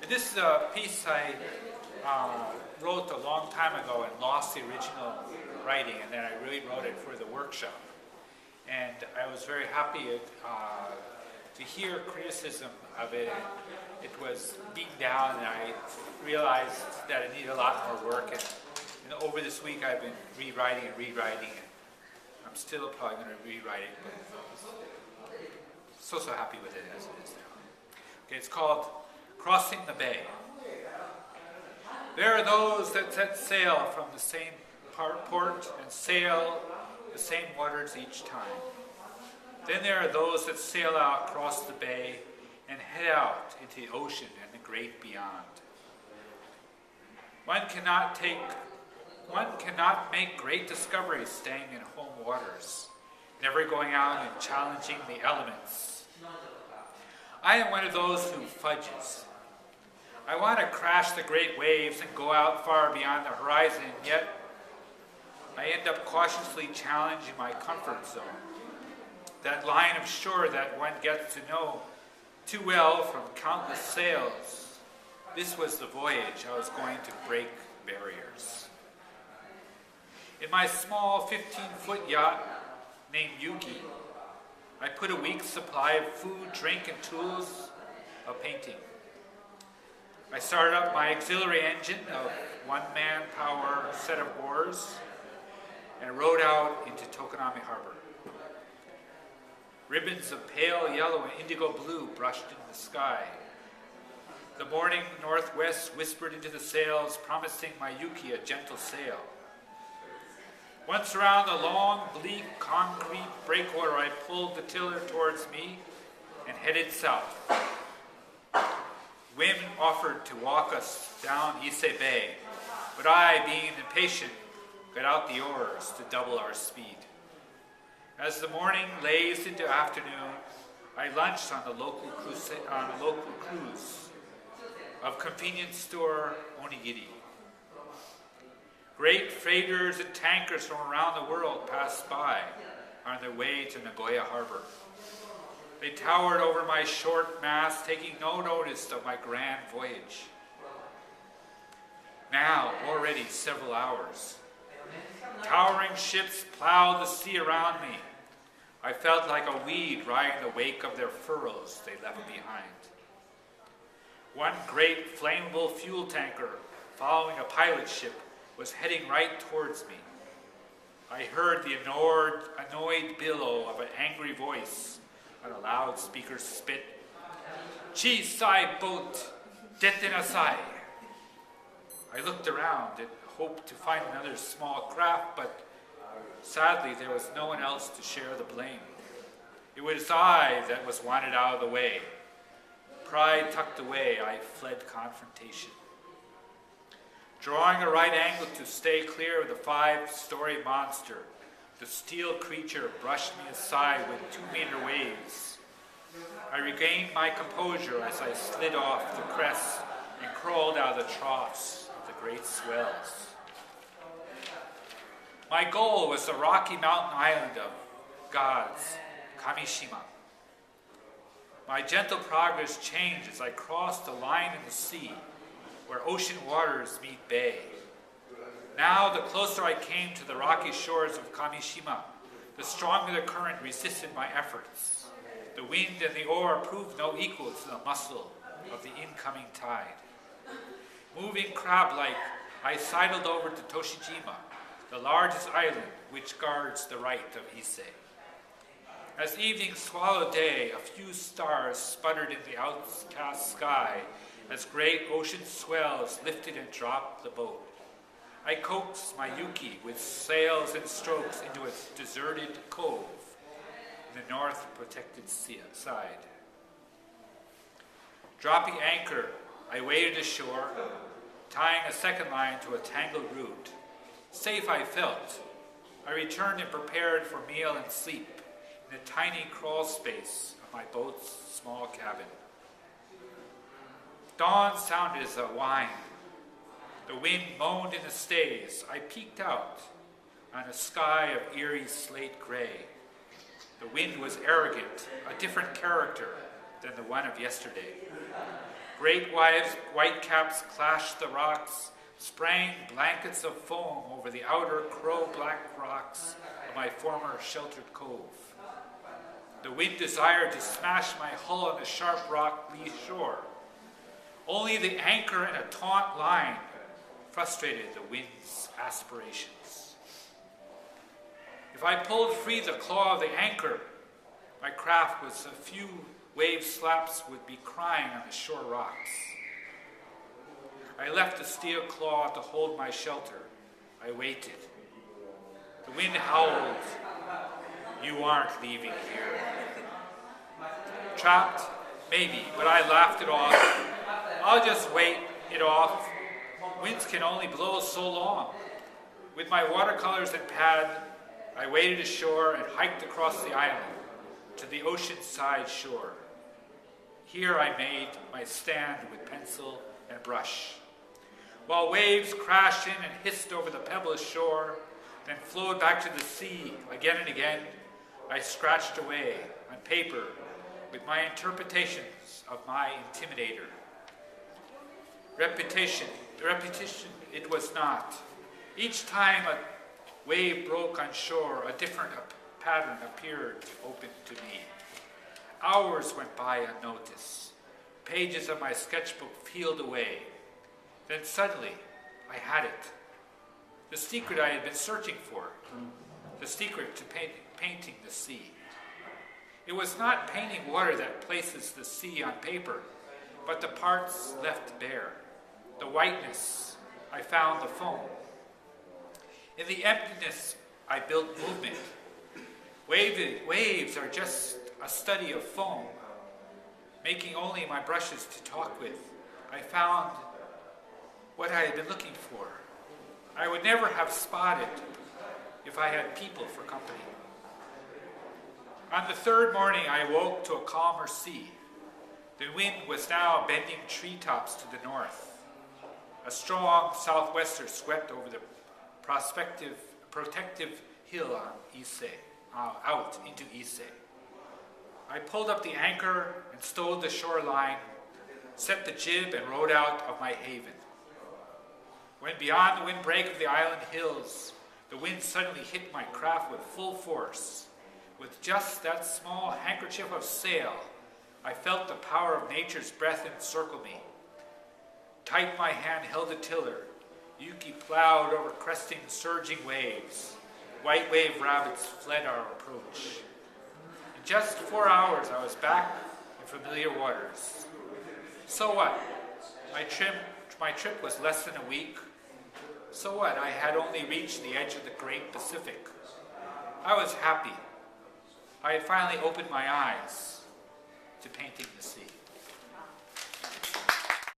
This is a piece I wrote a long time ago and lost the original writing, and then I rewrote it for the workshop. And I was very happy to hear criticism of it. It was beaten down, and I realized that it needed a lot more work. And over this week, I've been rewriting and rewriting it. I'm still probably going to rewrite it, but so happy with it as it is now. Okay, it's called Crossing the Bay. There are those that set sail from the same port and sail the same waters each time. Then there are those that sail out across the bay and head out into the ocean and the great beyond. One cannot make great discoveries staying in home waters, never going out and challenging the elements. I am one of those who fudges. I want to crash the great waves and go out far beyond the horizon, yet I end up cautiously challenging my comfort zone. That line of shore that one gets to know too well from countless sails. This was the voyage I was going to break barriers. In my small 15-foot yacht named Yuki, I put a week's supply of food, drink, and tools of painting. I started up my auxiliary engine of one-man power set of oars and rowed out into Tokonami Harbor. Ribbons of pale yellow and indigo blue brushed into the sky. The morning northwest whispered into the sails, promising my Yuki a gentle sail. Once around the long, bleak, concrete breakwater, I pulled the tiller towards me and headed south. Wind offered to walk us down Ise Bay, but I, being impatient, got out the oars to double our speed. As the morning lazed into afternoon, I lunched on a local cruise of convenience store onigiri. Great freighters and tankers from around the world passed by on their way to Nagoya Harbor. They towered over my short mast, taking no notice of my grand voyage. Now, already several hours, towering ships plowed the sea around me. I felt like a weed riding the wake of their furrows they left behind. One great flammable fuel tanker, following a pilot ship, was heading right towards me. I heard the annoyed billow of an angry voice on a loudspeaker spit. "Chisai boat, dete nasai." I looked around and hoped to find another small craft, but sadly there was no one else to share the blame. It was I that was wanted out of the way. Pride tucked away, I fled confrontation. Drawing a right angle to stay clear of the 5-story monster, the steel creature brushed me aside with 2-meter waves. I regained my composure as I slid off the crest and crawled out of the troughs of the great swells. My goal was the rocky mountain island of gods, Kamishima. My gentle progress changed as I crossed a line in the sea where ocean waters meet bay. Now, the closer I came to the rocky shores of Kamishima, the stronger the current resisted my efforts. The wind and the oar proved no equal to the muscle of the incoming tide. Moving crab-like, I sidled over to Toshijima, the largest island which guards the right of Ise. As evening swallowed day, a few stars sputtered in the outcast sky as great ocean swells lifted and dropped the boat. I coaxed my Yuki with sails and strokes into a deserted cove in the north protected side. Dropping anchor, I waded ashore, tying a second line to a tangled root. Safe I felt. I returned and prepared for meal and sleep in the tiny crawl space of my boat's small cabin. Dawn sounded as a whine. The wind moaned in the stays. I peeked out on a sky of eerie slate gray. The wind was arrogant, a different character, than the one of yesterday. Great white caps clashed the rocks, sprang blankets of foam over the outer crow-black rocks of my former sheltered cove. The wind desired to smash my hull on the sharp rock lee shore. Only the anchor and a taut line frustrated the wind's aspirations. If I pulled free the claw of the anchor, my craft with a few wave slaps would be crying on the shore rocks. I left the steel claw to hold my shelter. I waited. The wind howled. You aren't leaving here. Trapped? Maybe, but I laughed it off. I'll just wait it off. Winds can only blow so long. With my watercolors and pad, I waded ashore and hiked across the island to the ocean-side shore. Here I made my stand with pencil and brush. While waves crashed in and hissed over the pebbleless shore, then flowed back to the sea again and again, I scratched away on paper with my interpretations of my intimidator. Repetition it was not. Each time a wave broke on shore, a different pattern appeared open to me. Hours went by unnoticed. Pages of my sketchbook peeled away. Then suddenly, I had it. The secret I had been searching for. The secret to painting the sea. It was not painting water that places the sea on paper, but the parts left bare. The whiteness, I found the foam. In the emptiness, I built movement. Waves are just a study of foam. Making only my brushes to talk with, I found what I had been looking for. I would never have spotted if I had people for company. On the third morning, I awoke to a calmer sea. The wind was now bending treetops to the north. A strong southwester swept over the protective hill on out into Ise. I pulled up the anchor and stowed the shoreline, set the jib and rowed out of my haven. When beyond the windbreak of the island hills, the wind suddenly hit my craft with full force. With just that small handkerchief of sail, I felt the power of nature's breath encircle me. Tight my hand held the tiller. Yuki plowed over cresting, surging waves. White wave rabbits fled our approach. In just 4 hours, I was back in familiar waters. So what? My trip was less than a week. So what? I had only reached the edge of the great Pacific. I was happy. I had finally opened my eyes to painting the sea.